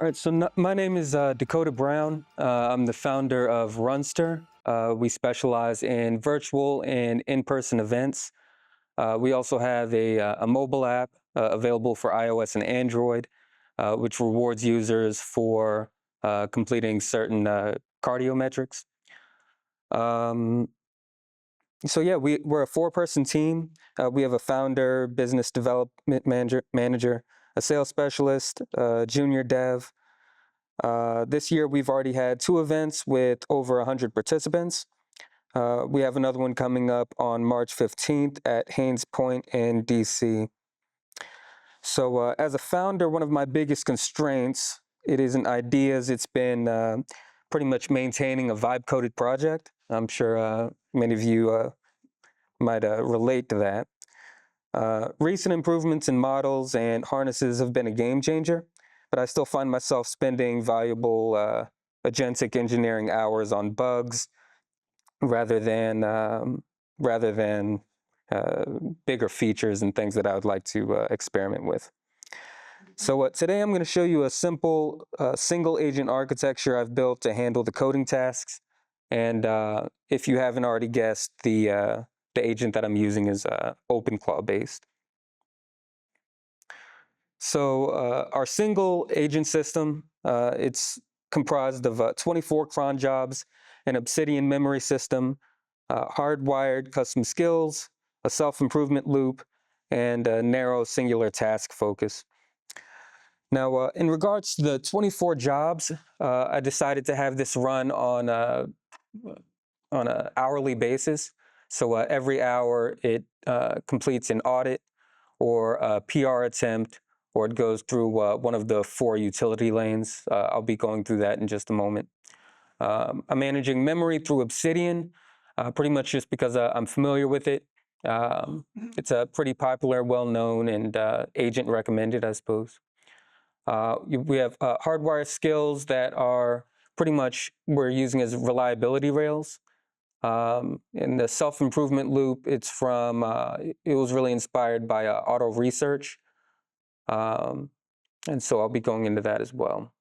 All right, so my name is Dakota Brown. I'm the founder of Runster. We specialize in virtual and in-person events. We also have a mobile app available for iOS and Android, which rewards users for completing certain cardio metrics. Um, so yeah, we're a four-person team. We have a founder, business development manager, a sales specialist, junior dev. This year, we've already had 2 events with over 100 participants. We have another one coming up on March 15th at Haynes Point in DC. So as a founder, one of my biggest constraints, it isn't ideas, it's been pretty much maintaining a vibe-coded project. I'm sure many of you might relate to that. Recent improvements in models and harnesses have been a game changer, but I still find myself spending valuable agentic engineering hours on bugs rather than bigger features and things that I would like to experiment with. So today I'm going to show you a simple single agent architecture I've built to handle the coding tasks. And if you haven't already guessed, the agent that I'm using is OpenClaw based. So our single agent system, it's comprised of 24 cron jobs, an Obsidian memory system, hardwired custom skills, a self-improvement loop, and a narrow singular task focus. Now, in regards to the 24 jobs, I decided to have this run on an hourly basis. So every hour it completes an audit or a PR attempt, or it goes through one of the 4 utility lanes. I'll be going through that in just a moment. I'm managing memory through Obsidian, pretty much just because I'm familiar with it. It's a pretty popular, well-known, and agent recommended, I suppose. We have hardwire skills that are pretty much we're using as reliability rails. In the self-improvement loop, it's from, it was really inspired by auto research. And so I'll be going into that as well.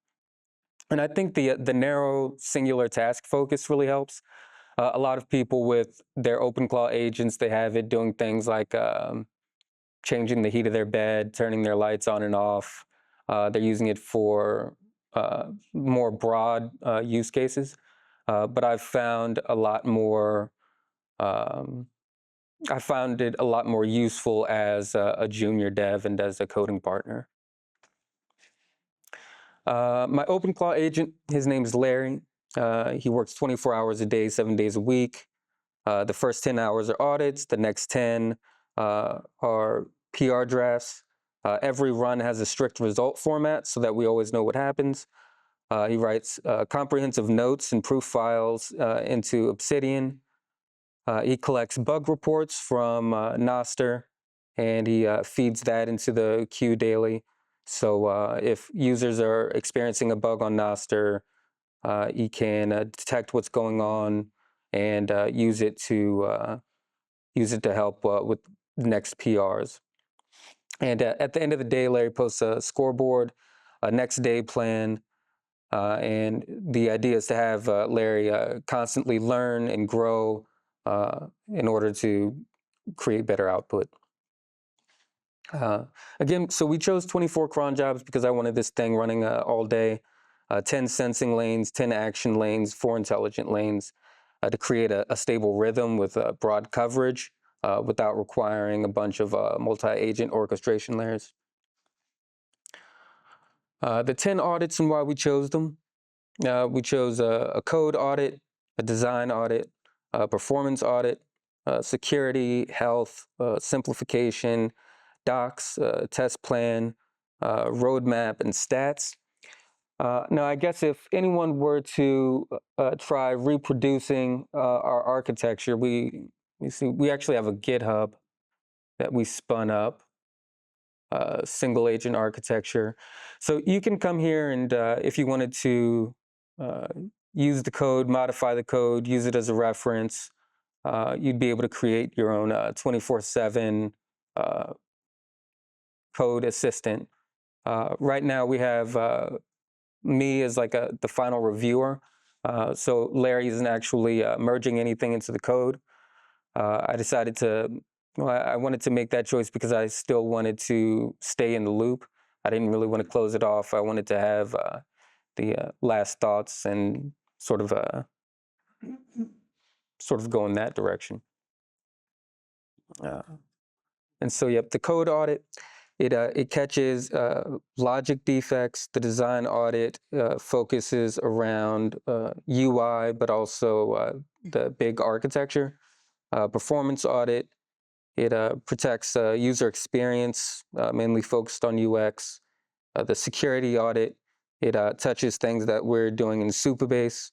And I think the narrow singular task focus really helps. A lot of people with their OpenClaw agents, they have it doing things like changing the heat of their bed, turning their lights on and off. They're using it for more broad use cases. But I've found a lot more, I found it a lot more useful as a junior dev and as a coding partner. My OpenClaw agent, his name is Larry. He works 24 hours a day, 7 days a week. The first 10 hours are audits. The next 10 are PR drafts. Every run has a strict result format so that we always know what happens. He writes comprehensive notes and proof files into Obsidian. He collects bug reports from Noster, and he feeds that into the queue daily. So if users are experiencing a bug on Noster, he can detect what's going on and use it to help with next PRs. And at the end of the day, Larry posts a scoreboard, a next day plan, and the idea is to have Larry constantly learn and grow in order to create better output. Again, so we chose 24 cron jobs because I wanted this thing running all day, 10 sensing lanes, 10 action lanes, 4 intelligent lanes to create a stable rhythm with broad coverage without requiring a bunch of multi-agent orchestration layers. The 10 audits and why we chose them. We chose a code audit, a design audit, a performance audit, security, health, simplification, docs, test plan, roadmap, and stats. Now, I guess if anyone were to try reproducing our architecture, we actually have a GitHub that we spun up, single agent architecture. So you can come here and if you wanted to use the code, modify the code, use it as a reference, you'd be able to create your own 24/7 code assistant. Right now we have me as like the final reviewer. So Larry isn't actually merging anything into the code. I decided to, well, I wanted to make that choice because I still wanted to stay in the loop. I didn't really want to close it off. I wanted to have the last thoughts and sort of go in that direction. And so, yep, the code audit, it catches logic defects. The design audit focuses around UI, but also the big architecture. Performance audit, it protects user experience, mainly focused on UX. The security audit, it touches things that we're doing in Supabase.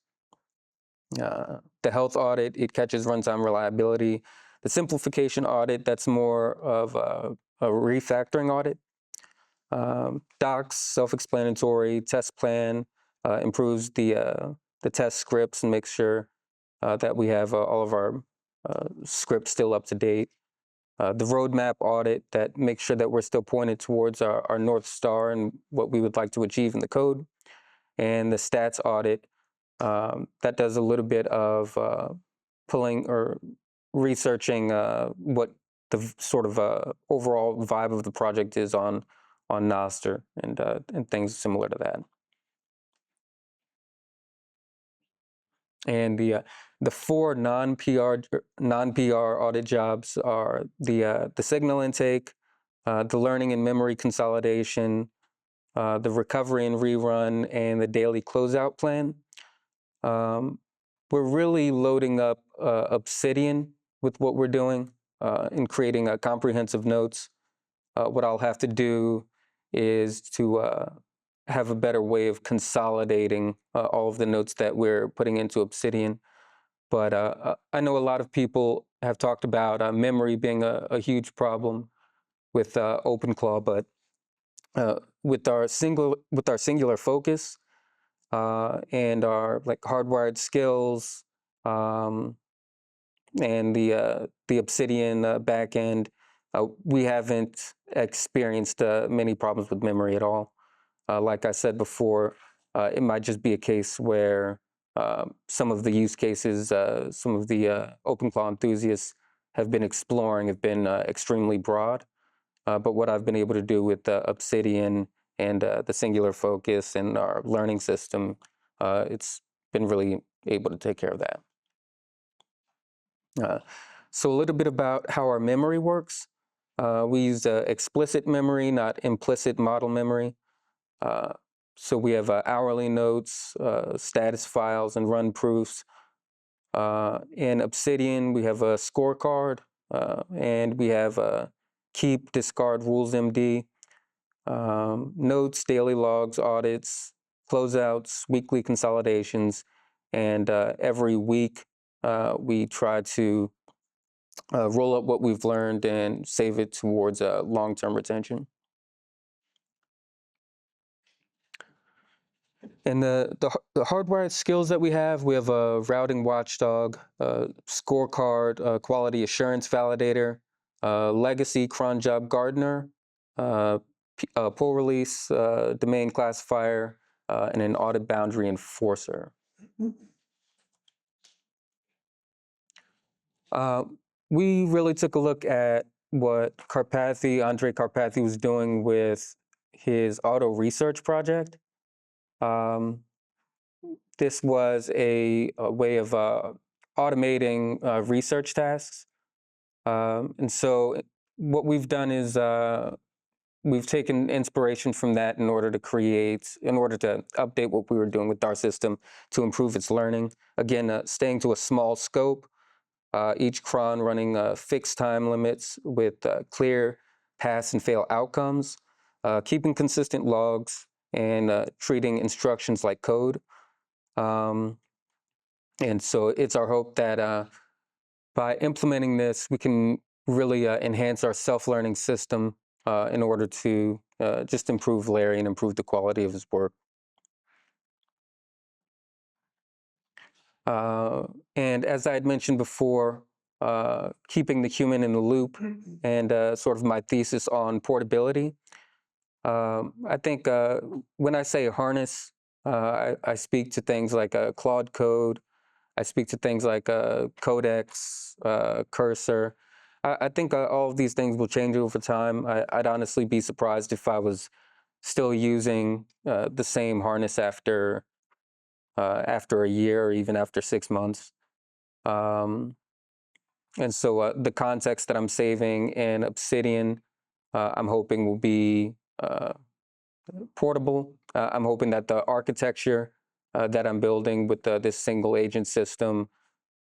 The health audit, it catches runtime reliability. The simplification audit, that's more of a refactoring audit. Docs, self-explanatory. Test plan improves the test scripts and makes sure that we have all of our scripts still up to date. The roadmap audit, that makes sure that we're still pointed towards our North Star and what we would like to achieve in the code. And the stats audit, that does a little bit of pulling or researching what the sort of overall vibe of the project is on Noster and things similar to that. And the four non-PR audit jobs are the signal intake, the learning and memory consolidation, the recovery and rerun, and the daily closeout plan. We're really loading up Obsidian with what we're doing in creating comprehensive notes. What I'll have to do is to have a better way of consolidating all of the notes that we're putting into Obsidian. But I know a lot of people have talked about memory being a huge problem with OpenClaw, but with our singular focus and our like hardwired skills and the Obsidian backend, we haven't experienced many problems with memory at all. Like I said before, it might just be a case where some of the use cases, some of the OpenClaw enthusiasts have been exploring have been extremely broad. But what I've been able to do with Obsidian and the singular focus and our learning system, it's been really able to take care of that. So a little bit about how our memory works. We use explicit memory, not implicit model memory. So we have hourly notes, status files, and run proofs. In Obsidian, we have a scorecard, and we have keep, discard, rules MD, notes, daily logs, audits, closeouts, weekly consolidations, and every week we try to roll up what we've learned and save it towards long-term retention. And the hardwired skills that we have a routing watchdog, scorecard, quality assurance validator, legacy cron job gardener, pull release, domain classifier, and an audit boundary enforcer. We really took a look at what Andre Karpathy was doing with his auto research project. This was a way of automating research tasks. And so what we've done is we've taken inspiration from that in order to update what we were doing with our system to improve its learning. Again, staying to a small scope, each cron running fixed time limits with clear pass and fail outcomes, keeping consistent logs, and treating instructions like code. And so it's our hope that by implementing this, we can really enhance our self-learning system in order to just improve Larry and improve the quality of his work. And as I had mentioned before, keeping the human in the loop and sort of my thesis on portability. I think when I say harness, I speak to things like Claude Code. I speak to things like Codex, Cursor. I think all of these things will change over time. I'd honestly be surprised if I was still using the same harness after a year or even after 6 months. And so the context that I'm saving in Obsidian, I'm hoping will be portable. I'm hoping that the architecture that I'm building with this single agent system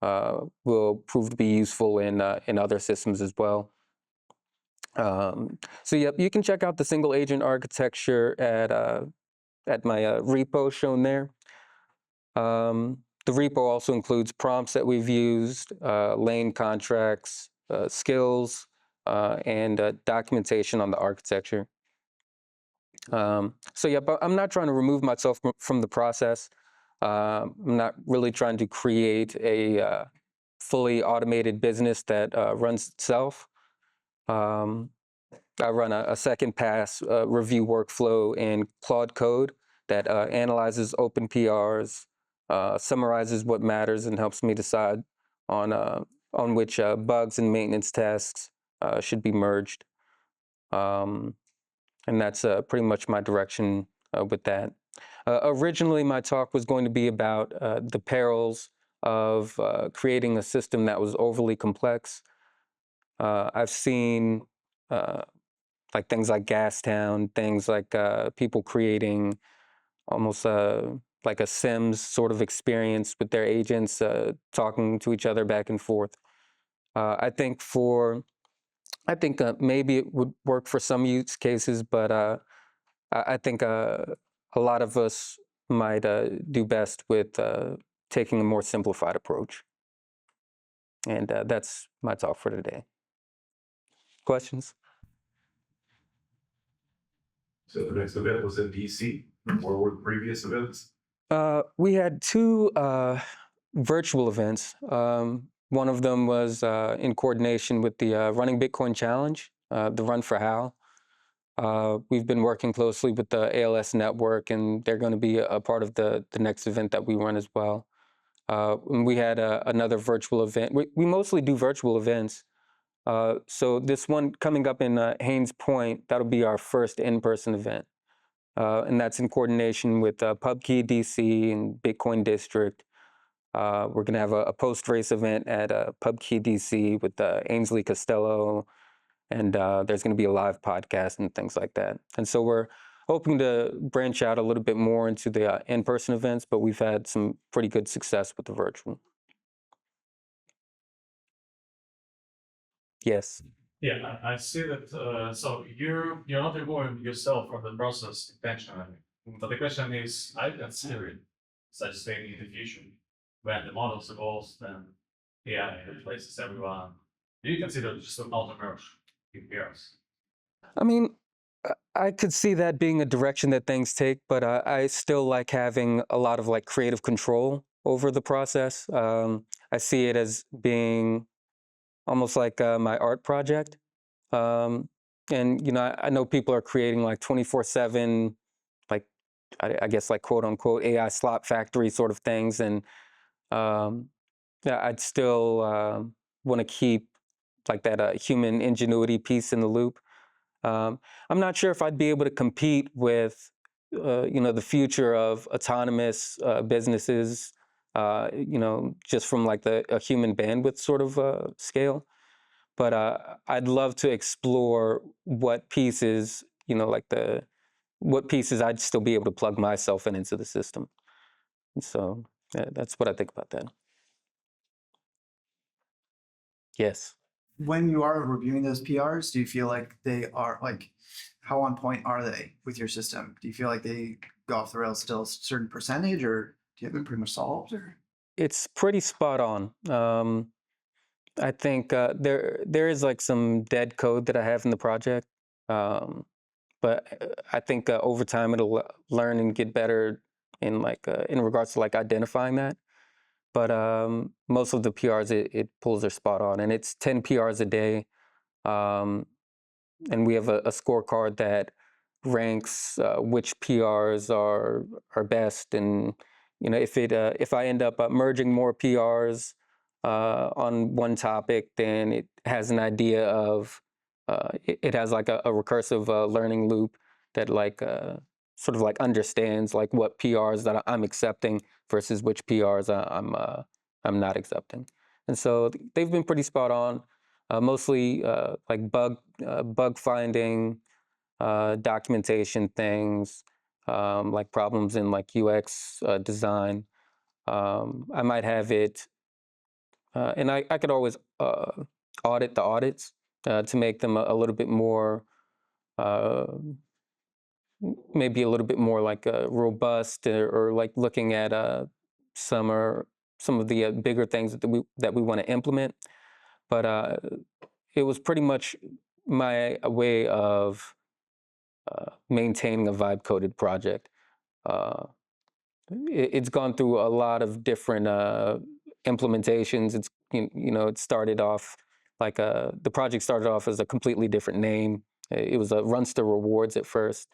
will prove to be useful in other systems as well. So yep, you can check out the single agent architecture at my repo shown there. The repo also includes prompts that we've used, lane contracts, skills, and documentation on the architecture. So yeah, but I'm not trying to remove myself from the process. I'm not really trying to create a fully automated business that runs itself. I run a second pass review workflow in Claude Code that analyzes open PRs, summarizes what matters, and helps me decide on which bugs and maintenance tasks should be merged. And that's pretty much my direction with that. Originally, my talk was going to be about the perils of creating a system that was overly complex. I've seen like things like Gastown, things like people creating almost like a Sims sort of experience with their agents talking to each other back and forth. I think maybe it would work for some use cases, but I think a lot of us might do best with taking a more simplified approach. And that's my talk for today. Questions? So the next event was in DC, or were previous events? We had two virtual events. One of them was in coordination with the Running Bitcoin Challenge, the Run for Hal. We've been working closely with the ALS network, and they're going to be a part of the next event that we run as well. And we had another virtual event. We mostly do virtual events. So this one coming up in Haynes Point, that'll be our first in-person event. And that's in coordination with PubKey DC and Bitcoin District. We're going to have a post-race event at PubKey DC with Ainsley Costello, and there's going to be a live podcast and things like that. And so we're hoping to branch out a little bit more into the in-person events, but we've had some pretty good success with the virtual. Yes. Yeah, I see that. So you're not removing yourself from the process intentionally. But the question is, I consider it such thing in the future when the models evolve, then AI replaces everyone. Do you consider it just an auto-merge in pairs? I mean, I could see that being a direction that things take, but I still like having a lot of like creative control over the process. I see it as being almost like my art project. And you know, I know people are creating like 24/7, like I guess like quote unquote AI slot factory sort of things, and yeah, I'd still want to keep like that human ingenuity piece in the loop. I'm not sure if I'd be able to compete with you know, the future of autonomous businesses. You know, just from like a human bandwidth sort of scale. But I'd love to explore what pieces, you know, like what pieces I'd still be able to plug myself into the system. And so that's what I think about that. Yes. When you are reviewing those PRs, do you feel like they are like, how on point are they with your system? Do you feel like they go off the rails still a certain percentage, or do you have them pretty much solved? Or It's pretty spot on. I think there is like some dead code that I have in the project, but I think over time it'll learn and get better in like in regards to like identifying that. But most of the PRs it pulls their spot on, and it's 10 PRs a day, and we have a scorecard that ranks which PRs are best, and if I end up merging more PRs on one topic, then it has an idea of it has like a recursive learning loop that like sort of like understands like what PRs that I'm accepting versus which PRs I'm not accepting, and so they've been pretty spot on. Mostly like bug finding, documentation things, like problems in like UX design. I might have it, and I could always audit the audits to make them a little bit more, uh, maybe a little bit more like robust, or like looking at some or some of the bigger things that we want to implement. But it was pretty much my way of maintaining a vibe coded project. Uh, it's gone through a lot of different implementations. It started off like the project started off as a completely different name. It was a Runster Rewards at first,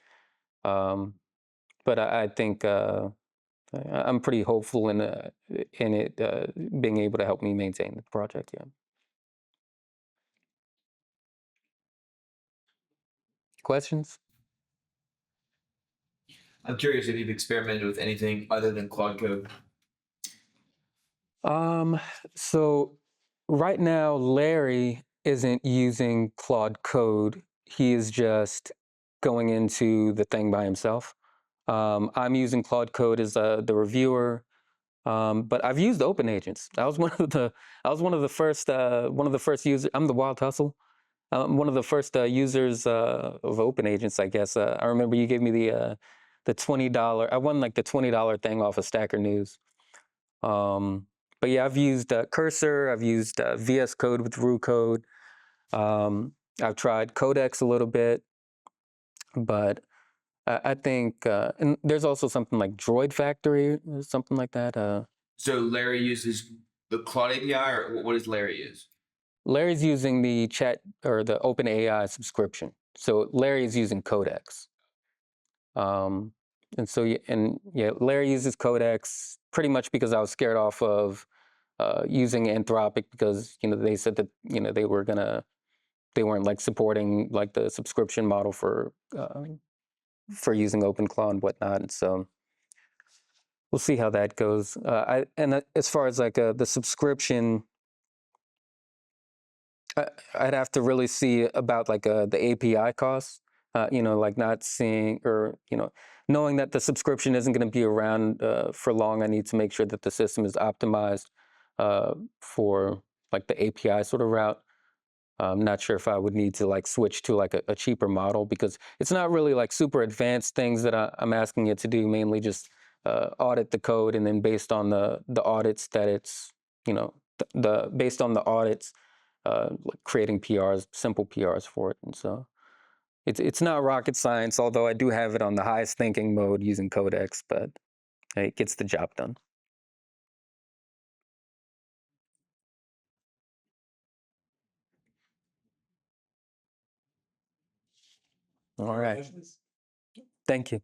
but I think I'm pretty hopeful in it being able to help me maintain the project. Yeah. Questions? I'm curious if you've experimented with anything other than Claude Code. So right now, Larry isn't using Claude Code. He is just going into the thing by himself. I'm using Claude Code as the reviewer, but I've used Open Agents. I was one of the first users. I'm the Wild Hustle. I'm one of the first users of Open Agents, I guess. I remember you gave me the $20. I won like the $20 thing off of Stacker News. But yeah, I've used Cursor. I've used VS Code with Rue Code. I've tried Codex a little bit, but I think, and there's also something like Droid Factory, or something like that. So Larry uses the Claude API, or what does Larry use? Larry's using the chat or the OpenAI subscription. So Larry's using Codex. And so, Larry uses Codex pretty much because I was scared off of using Anthropic, because they said that they weren't like supporting like the subscription model for using OpenClaw and whatnot. And so we'll see how that goes. As far as like the subscription, I'd have to really see about like the API costs. Like not seeing, or knowing that the subscription isn't going to be around for long. I need to make sure that the system is optimized for like the API sort of route. I'm not sure if I would need to like switch to like a cheaper model, because it's not really like super advanced things that I'm asking it to do. Mainly just audit the code, and then based on the audits that it's based on the audits, like creating PRs, simple PRs for it. And so it's not rocket science, although I do have it on the highest thinking mode using Codex, but it gets the job done. All right. Thank you.